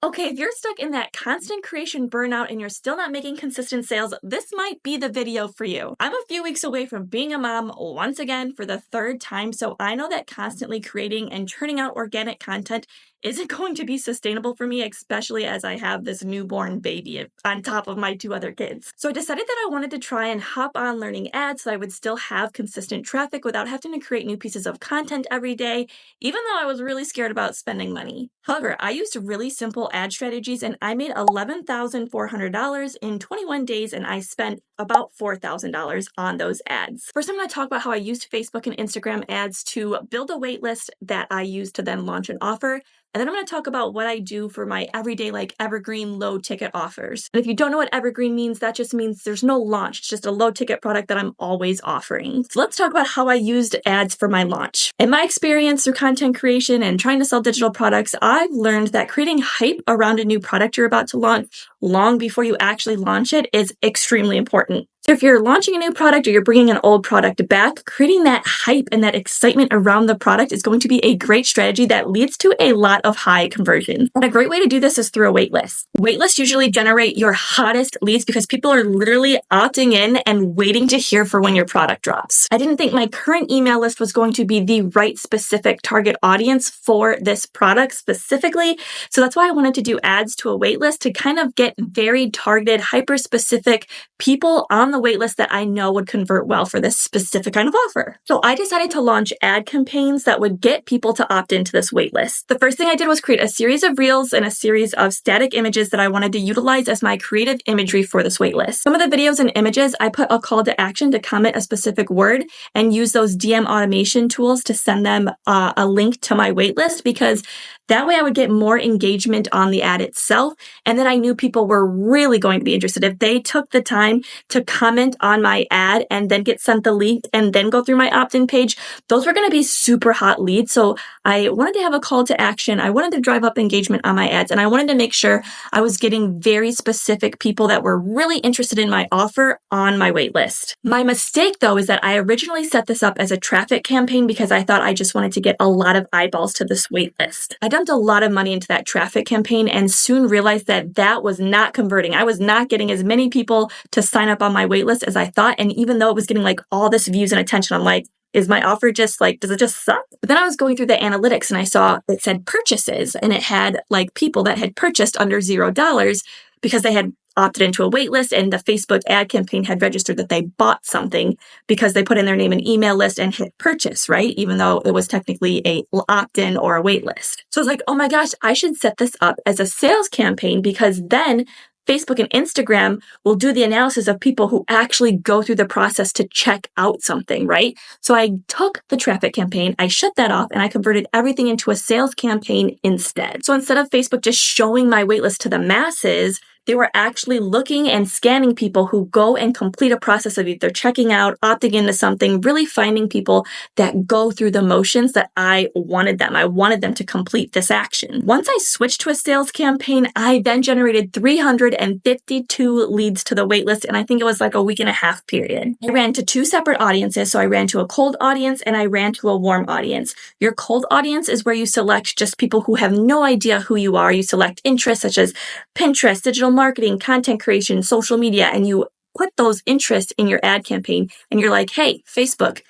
Okay, if you're stuck in that constant creation burnout and you're still not making consistent sales, this might be the video for you. I'm a few weeks away from being a mom once again for the third time, so I know that constantly creating and churning out organic content isn't going to be sustainable for me, especially as I have this newborn baby on top of my two other kids. So I decided that I wanted to try and hop on learning ads so I would still have consistent traffic without having to create new pieces of content every day, even though I was really scared about spending money. However, I used really simple ad strategies and I made $11,400 in 21 days and I spent about $4,000 on those ads. First, I'm going to talk about how I used Facebook and Instagram ads to build a wait list that I used to then launch an offer. And then I'm going to talk about what I do for my everyday, like evergreen low ticket offers. And if you don't know what evergreen means, that just means there's no launch. It's just a low ticket product that I'm always offering. So let's talk about how I used ads for my launch. In my experience through content creation and trying to sell digital products, I've learned that creating hype around a new product you're about to launch long before you actually launch it is extremely important. So if you're launching a new product or you're bringing an old product back, creating that hype and that excitement around the product is going to be a great strategy that leads to a lot of high conversion. And a great way to do this is through a waitlist. Waitlists usually generate your hottest leads because people are literally opting in and waiting to hear for when your product drops. I didn't think my current email list was going to be the right specific target audience for this product specifically. So that's why I wanted to do ads to a waitlist to kind of get very targeted, hyper-specific people on the waitlist that I know would convert well for this specific kind of offer. So I decided to launch ad campaigns that would get people to opt into this waitlist. The first thing I did was create a series of reels and a series of static images that I wanted to utilize as my creative imagery for this waitlist. Some of the videos and images, I put a call to action to comment a specific word and use those DM automation tools to send them a link to my waitlist, because that way I would get more engagement on the ad itself. And then I knew people were really going to be interested. If they took the time to comment on my ad and then get sent the link and then go through my opt-in page, those were going to be super hot leads. So I wanted to have a call to action. I wanted to drive up engagement on my ads. And I wanted to make sure I was getting very specific people that were really interested in my offer on my waitlist. My mistake, though, is that I originally set this up as a traffic campaign because I thought I just wanted to get a lot of eyeballs to this waitlist. I dumped a lot of money into that traffic campaign and soon realized that that was not converting. I was not getting as many people to sign up on my waitlist as I thought. And even though it was getting like all this views and attention, I'm like, is my offer just like, does it just suck? But then I was going through the analytics and I saw it said purchases and it had like people that had purchased under $0 because they had opted into a waitlist and the Facebook ad campaign had registered that they bought something because they put in their name and email list and hit purchase, right? Even though it was technically a opt-in or a waitlist. So I was like, oh my gosh, I should set this up as a sales campaign because then Facebook and Instagram will do the analysis of people who actually go through the process to check out something, right? So I took the traffic campaign, I shut that off, and I converted everything into a sales campaign instead. So instead of Facebook just showing my waitlist to the masses, they were actually looking and scanning people who go and complete a process of either checking out, opting into something, really finding people that go through the motions that I wanted them. I wanted them to complete this action. Once I switched to a sales campaign, I then generated 352 leads to the waitlist, and I think it was like a week and a half period. I ran to two separate audiences. So I ran to a cold audience and I ran to a warm audience. Your cold audience is where you select just people who have no idea who you are. You select interests such as Pinterest, digital marketing, content creation, social media, and you put those interests in your ad campaign and you're like, hey, Facebook,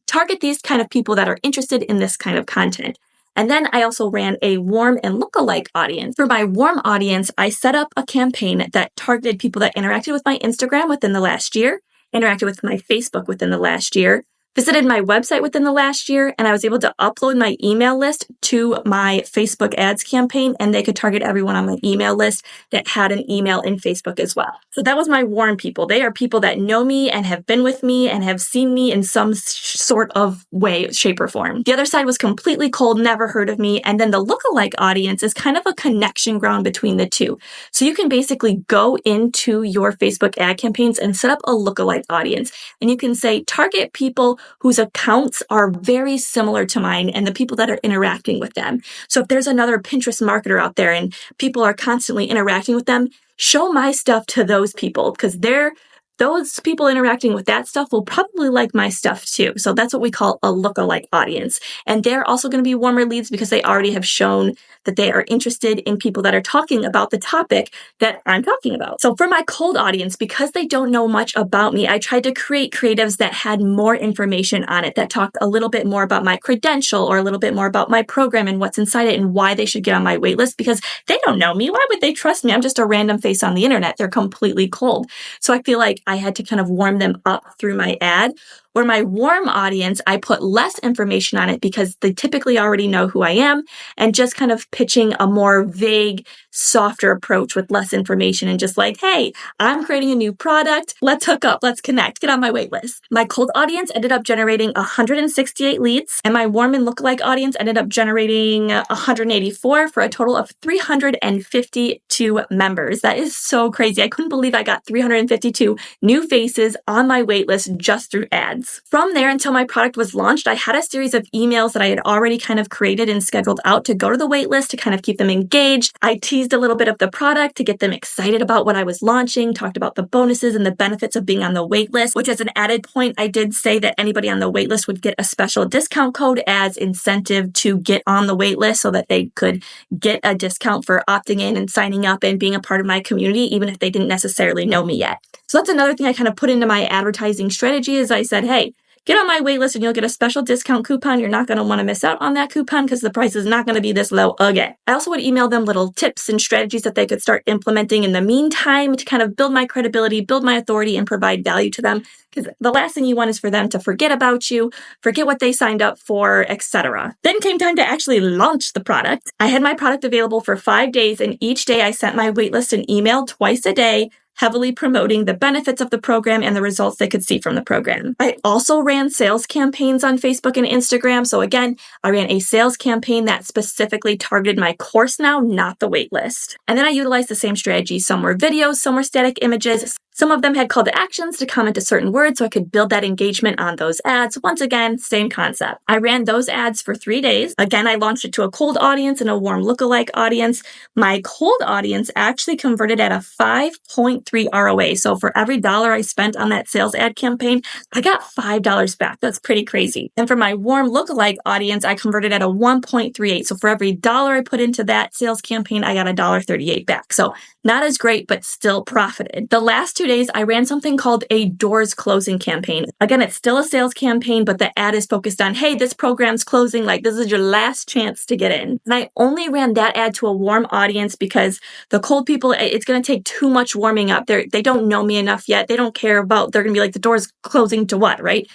target these kind of people that are interested in this kind of content. And then I also ran a warm and lookalike audience. For my warm audience, I set up a campaign that targeted people that interacted with my Instagram within the last year, interacted with my Facebook within the last year, visited my website within the last year, and I was able to upload my email list to my Facebook ads campaign, and they could target everyone on my email list that had an email in Facebook as well. So that was my warm people. They are people that know me and have been with me and have seen me in some sort of way, shape, or form. The other side was completely cold, never heard of me, and then the lookalike audience is kind of a connection ground between the two. So you can basically go into your Facebook ad campaigns and set up a lookalike audience, and you can say, target people whose accounts are very similar to mine and the people that are interacting with them. So if there's another Pinterest marketer out there and people are constantly interacting with them, show my stuff to those people because they're those people interacting with that stuff will probably like my stuff too. So that's what we call a lookalike audience. And they're also going to be warmer leads because they already have shown that they are interested in people that are talking about the topic that I'm talking about. So for my cold audience, because they don't know much about me, I tried to create creatives that had more information on it, that talked a little bit more about my credential or a little bit more about my program and what's inside it and why they should get on my waitlist, because they don't know me. Why would they trust me? I'm just a random face on the internet. They're completely cold. So I feel like I had to kind of warm them up through my ad. Where my warm audience, I put less information on it because they typically already know who I am, and just kind of pitching a more vague, softer approach with less information and just like, hey, I'm creating a new product. Let's hook up. Let's connect. Get on my wait list. My cold audience ended up generating 168 leads, and my warm and lookalike audience ended up generating 184 for a total of 352 members. That is so crazy. I couldn't believe I got 352 new faces on my wait list just through ads. From there until my product was launched, I had a series of emails that I had already kind of created and scheduled out to go to the wait list to kind of keep them engaged. I teased a little bit of the product to get them excited about what I was launching, talked about the bonuses and the benefits of being on the wait list, which as an added point, I did say that anybody on the wait list would get a special discount code as incentive to get on the wait list so that they could get a discount for opting in and signing up and being a part of my community, even if they didn't necessarily know me yet. So that's another thing I kind of put into my advertising strategy is I said, hey, get on my waitlist and you'll get a special discount coupon. You're not going to want to miss out on that coupon because the price is not going to be this low again. I also would email them little tips and strategies that they could start implementing in the meantime to kind of build my credibility, build my authority, and provide value to them. Because the last thing you want is for them to forget about you, forget what they signed up for, etc. Then came time to actually launch the product. I had my product available for 5 days, and each day I sent my waitlist an email twice a day, heavily promoting the benefits of the program and the results they could see from the program. I also ran sales campaigns on Facebook and Instagram. So again, I ran a sales campaign that specifically targeted my course now, not the waitlist. And then I utilized the same strategy. Some were videos, some were static images. Some of them had call to actions to comment a certain word so I could build that engagement on those ads. Once again, same concept. I ran those ads for 3 days. Again, I launched it to a cold audience and a warm lookalike audience. My cold audience actually converted at a 5.3 ROA. So for every dollar I spent on that sales ad campaign, I got $5 back. That's pretty crazy. And for my warm lookalike audience, I converted at a 1.38. So for every dollar I put into that sales campaign, I got $1.38 back. So not as great, but still profited. The last 2 days, I ran something called a doors closing campaign. Again, it's still a sales campaign, but the ad is focused on, hey, this program's closing. Like, this is your last chance to get in. And I only ran that ad to a warm audience because the cold people, it's going to take too much warming up. They don't know me enough yet. They don't care about, they're going to be like, the door's closing to what, right?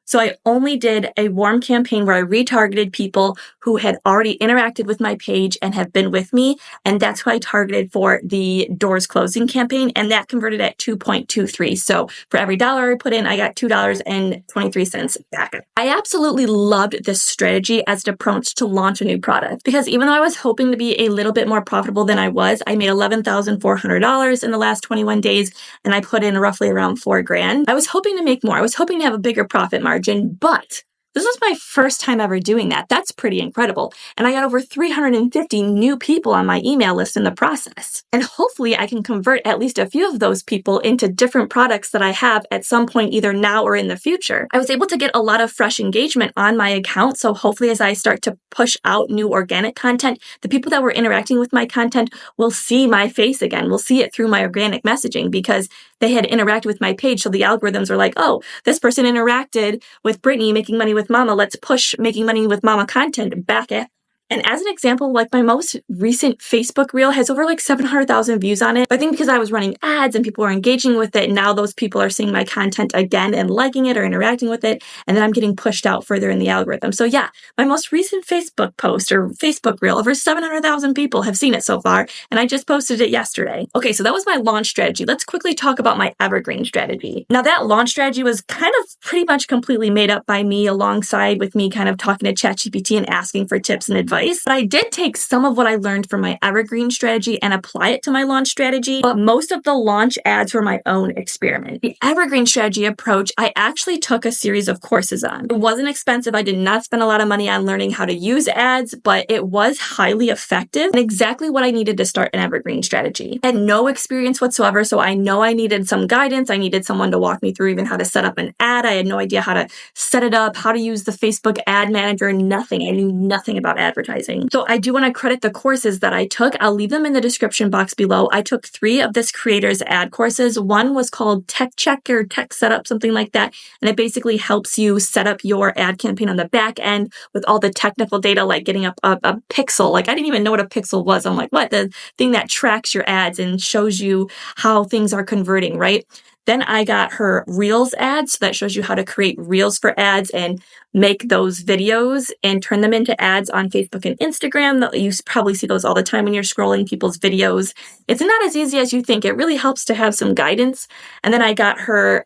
So I only did a warm campaign where I retargeted people who had already interacted with my page and have been with me. And that's who I targeted for the doors closing campaign. And that converted at 2.23. So for every dollar I put in, I got $2.23 back. I absolutely loved this strategy as an approach to launch a new product because even though I was hoping to be a little bit more profitable than I was, I made $11,400 in the last 21 days and I put in roughly around $4,000. I was hoping to make more. I was hoping to have a bigger profit margin. But this was my first time ever doing that. That's pretty incredible. And I got over 350 new people on my email list in the process. And hopefully I can convert at least a few of those people into different products that I have at some point, either now or in the future. I was able to get a lot of fresh engagement on my account. So hopefully as I start to push out new organic content, the people that were interacting with my content will see my face again. We'll see it through my organic messaging because they had interacted with my page. So the algorithms are like, oh, this person interacted with Brittany, Making Money with Mama. Let's push Making Money with Mama content back at. And as an example, like my most recent Facebook reel has over like 700,000 views on it. But I think because I was running ads and people were engaging with it, now those people are seeing my content again and liking it or interacting with it. And then I'm getting pushed out further in the algorithm. So yeah, my most recent Facebook post or Facebook reel, over 700,000 people have seen it so far. And I just posted it yesterday. Okay, so that was my launch strategy. Let's quickly talk about my evergreen strategy. Now that launch strategy was kind of pretty much completely made up by me alongside with me kind of talking to ChatGPT and asking for tips and advice advice, but I did take some of what I learned from my evergreen strategy and apply it to my launch strategy. But most of the launch ads were my own experiment. The evergreen strategy approach, I actually took a series of courses on. It wasn't expensive. I did not spend a lot of money on learning how to use ads, but it was highly effective and exactly what I needed to start an evergreen strategy. I had no experience whatsoever, so I know I needed some guidance. I needed someone to walk me through even how to set up an ad. I had no idea how to set it up, how to use the Facebook ad manager, nothing. I knew nothing about advertising. So I do want to credit the courses that I took. I'll leave them in the description box below. I took 3 of this creator's ad courses. One was called Tech Check or Tech Setup, something like that. And it basically helps you set up your ad campaign on the back end with all the technical data, like getting up a pixel. Like I didn't even know what a pixel was. I'm like, what? The thing that tracks your ads and shows you how things are converting, right? Then I got her Reels ads. So that shows you how to create Reels for ads and make those videos and turn them into ads on Facebook and Instagram. You probably see those all the time when you're scrolling people's videos. It's not as easy as you think. It really helps to have some guidance. And then I got her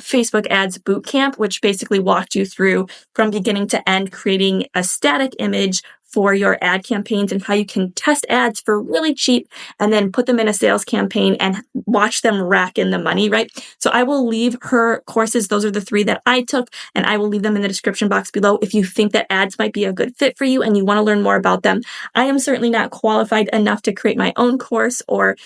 Facebook ads bootcamp, which basically walked you through from beginning to end, creating a static image for your ad campaigns and how you can test ads for really cheap and then put them in a sales campaign and watch them rack in the money, right? So I will leave her courses. Those are the 3 that I took, and I will leave them in the description box below if you think that ads might be a good fit for you and you want to learn more about them. I am certainly not qualified enough to create my own course or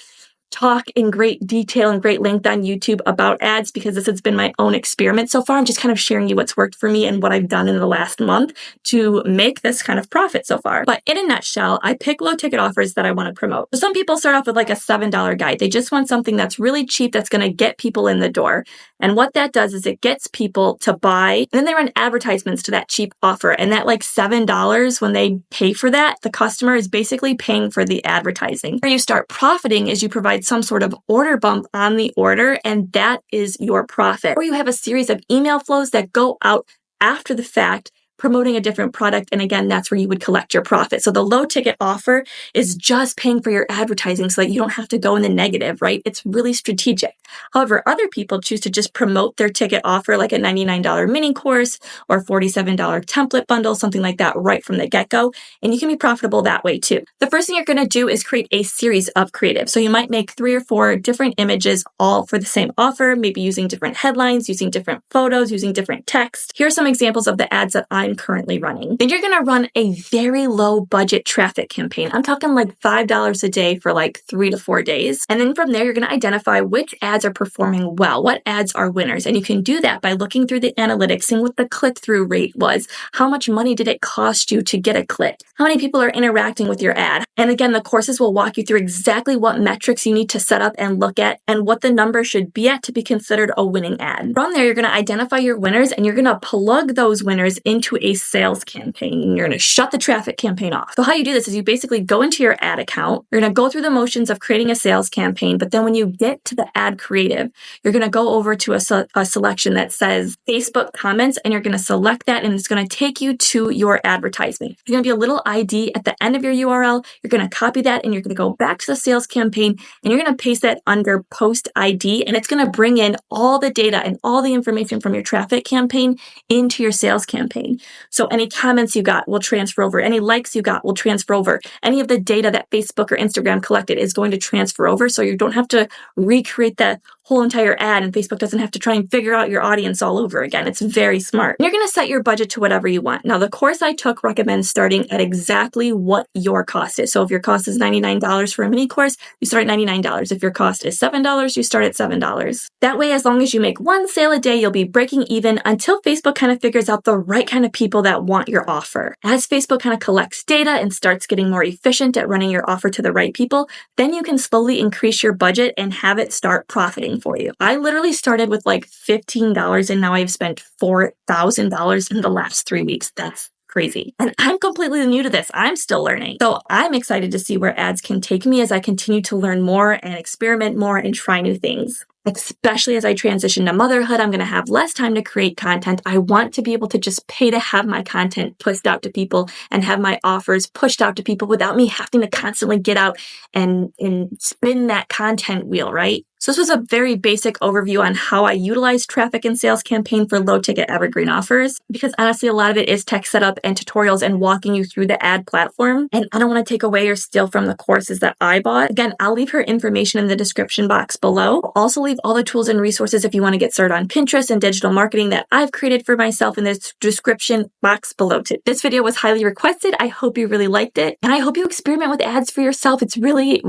talk in great detail and great length on YouTube about ads because this has been my own experiment so far. I'm just kind of sharing you what's worked for me and what I've done in the last month to make this kind of profit so far. But in a nutshell, I pick low ticket offers that I want to promote. So some people start off with like a $7 guide. They just want something that's really cheap that's going to get people in the door. And what that does is it gets people to buy, and then they run advertisements to that cheap offer. And that like $7, when they pay for that, the customer is basically paying for the advertising. Where you start profiting is you provide some sort of order bump on the order, and that is your profit. Or you have a series of email flows that go out after the fact, promoting a different product. And again, that's where you would collect your profit. So the low ticket offer is just paying for your advertising so that you don't have to go in the negative, right? It's really strategic. However, other people choose to just promote their ticket offer like a $99 mini course or $47 template bundle, something like that right from the get-go. And you can be profitable that way too. The first thing you're going to do is create a series of creative. So you might make 3 or 4 different images all for the same offer, maybe using different headlines, using different photos, using different text. Here are some examples of the ads that I'm currently running. Then you're going to run a very low budget traffic campaign. I'm talking like $5 a day for like 3 to 4 days. And then from there, you're going to identify which ads are performing well, what ads are winners. And you can do that by looking through the analytics, seeing what the click-through rate was. How much money did it cost you to get a click? How many people are interacting with your ad? And again, the courses will walk you through exactly what metrics you need to set up and look at and what the number should be at to be considered a winning ad. From there, you're going to identify your winners and you're going to plug those winners into a sales campaign. And you're going to shut the traffic campaign off. So how you do this is you basically go into your ad account. You're going to go through the motions of creating a sales campaign. But then when you get to the ad creative, you're going to go over to a selection that says Facebook comments, and you're going to select that, and it's going to take you to your advertisement. There's going to be a little ID at the end of your URL. You're going to copy that, and you're going to go back to the sales campaign, and you're going to paste that under post ID, and it's going to bring in all the data and all the information from your traffic campaign into your sales campaign. So any comments you got will transfer over. Any likes you got will transfer over. Any of the data that Facebook or Instagram collected is going to transfer over. So you don't have to recreate that whole entire ad, and Facebook doesn't have to try and figure out your audience all over again. It's very smart. And you're going to set your budget to whatever you want. Now, the course I took recommends starting at exactly what your cost is. So if your cost is $99 for a mini course, you start at $99. If your cost is $7, you start at $7. That way, as long as you make 1 sale a day, you'll be breaking even until Facebook kind of figures out the right kind of people that want your offer. As Facebook kind of collects data and starts getting more efficient at running your offer to the right people, then you can slowly increase your budget and have it start profiting for you. I literally started with like $15 and now I've spent $4,000 in the last 3 weeks. That's crazy. And I'm completely new to this. I'm still learning. So I'm excited to see where ads can take me as I continue to learn more and experiment more and try new things. Especially as I transition to motherhood, I'm going to have less time to create content. I want to be able to just pay to have my content pushed out to people and have my offers pushed out to people without me having to constantly get out and spin that content wheel, right? So this was a very basic overview on how I utilize traffic and sales campaign for low ticket evergreen offers, because honestly, a lot of it is tech setup and tutorials and walking you through the ad platform. And I don't want to take away or steal from the courses that I bought. Again, I'll leave her information in the description box below. I'll also leave all the tools and resources if you want to get started on Pinterest and digital marketing that I've created for myself in the description box below too. This video was highly requested. I hope you really liked it. And I hope you experiment with ads for yourself. It's really,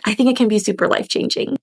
I think it can be super life-changing.